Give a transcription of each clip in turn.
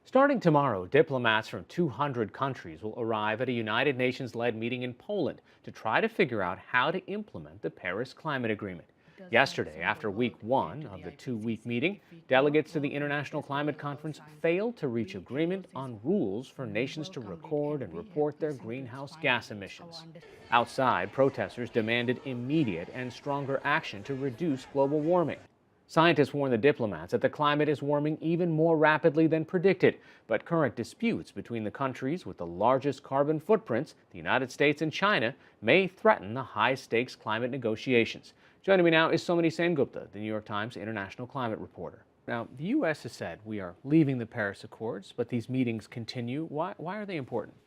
Starting tomorrow, diplomats from 200 countries will arrive at a United Nations-led meeting in Poland to try to figure out how to implement the Paris Climate Agreement. Yesterday, after week one of the two-week meeting, delegates to the International Climate Conference failed to reach agreement on rules for nations to record and report their greenhouse gas emissions. Outside, protesters demanded immediate and stronger action to reduce global warming. Scientists warn the diplomats that the climate is warming even more rapidly than predicted, but current disputes between the countries with the largest carbon footprints, the United States and China, may threaten the high-stakes climate negotiations. Joining me now is Somini Sengupta, the New York Times international climate reporter. Now, the U.S. has said we are leaving the Paris Accords, but these meetings continue. Why are they important?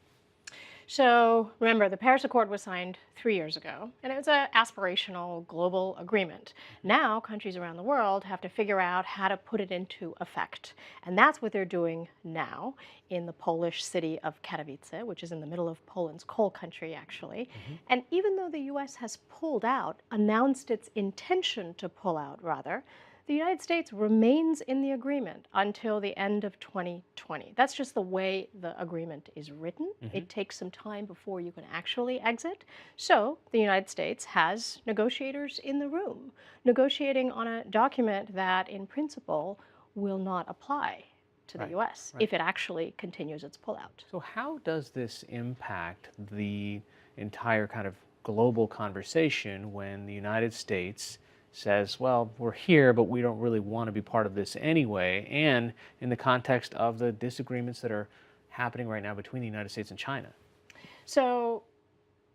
So remember, the Paris Accord was signed 3 years ago, and it was an aspirational global agreement. Now, countries around the world have to figure out how to put it into effect. And that's what they're doing now in the Polish city of Katowice, which is in the middle of Poland's coal country, actually. And even though the U.S. has pulled out, announced its intention to pull out, rather, the United States remains in the agreement until the end of 2020. That's just the way the agreement is written. It takes some time before you can actually exit. So the United States has negotiators in the room, negotiating on a document that, in principle, will not apply to the U.S. if it actually continues its pullout. So how does this impact the entire kind of global conversation when the United States says, well, we're here, but we don't really want to be part of this anyway, and in the context of the disagreements that are happening right now between the United States and China? So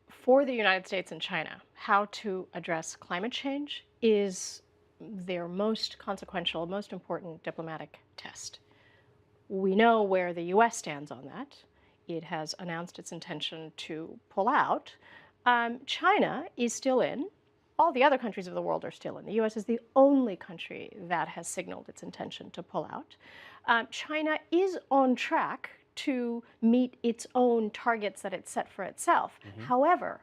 for the United States and China, how to address climate change is their most consequential, most important diplomatic test. We know where the U.S. stands on that. It has announced its intention to pull out. China is still in. All the other countries of the world are still in. The U.S. is the only country that has signaled its intention to pull out. China is on track to meet its own targets that it set for itself. However,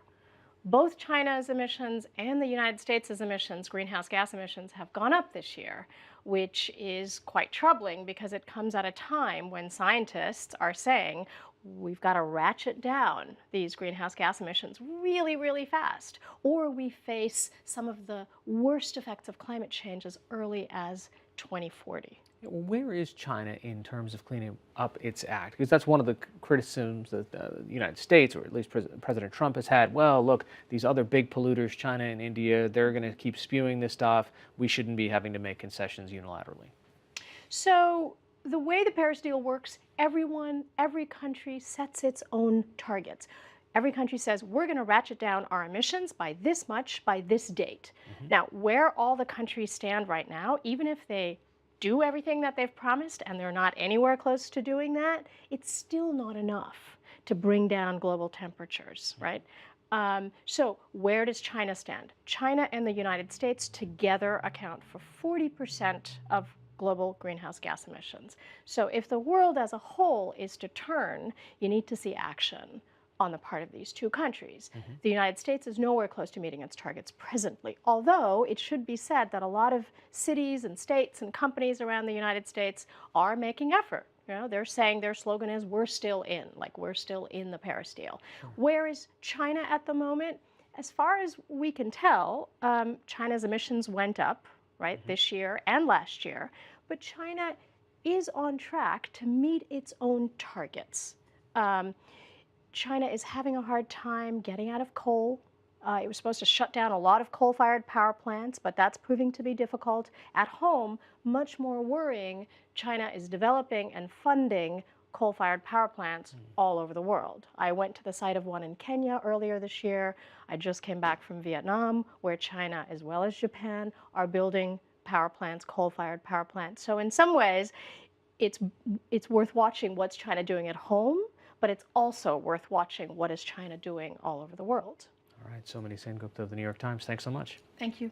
both China's emissions and the United States' emissions, greenhouse gas emissions, have gone up this year, which is quite troubling because it comes at a time when scientists are saying we've got to ratchet down these greenhouse gas emissions really, really fast, or we face some of the worst effects of climate change as early as 2040. Where is China in terms of cleaning up its act? Because that's one of the criticisms that the United States, or at least President Trump, has had. Well, look, these other big polluters, China and India, they're going to keep spewing this stuff. We shouldn't be having to make concessions unilaterally. So the way the Paris deal works, every country sets its own targets. Every country says, we're going to ratchet down our emissions by this much by this date. Now, where all the countries stand right now, even if they do everything that they've promised and they're not anywhere close to doing that, it's still not enough to bring down global temperatures, right? So where does China stand? China and the United States together account for 40% of global greenhouse gas emissions. So if the world as a whole is to turn, you need to see action on the part of these two countries. The United States is nowhere close to meeting its targets presently, although it should be said that a lot of cities and states and companies around the United States are making effort. You know, they're saying their slogan is, we're still in, like we're still in the Paris deal. Where is China at the moment? As far as we can tell, China's emissions went up, right, this year and last year, but China is on track to meet its own targets. China is having a hard time getting out of coal. It was supposed to shut down a lot of coal-fired power plants, but that's proving to be difficult. At home, much more worrying, China is developing and funding coal-fired power plants all over the world. I went to the site of one in Kenya earlier this year. I just came back from Vietnam, where China, as well as Japan, are building power plants, coal-fired power plants. So in some ways, it's worth watching what's China doing at home, but it's also worth watching what is China doing all over the world. All right, Somini Sengupta of the New York Times, thanks so much. Thank you.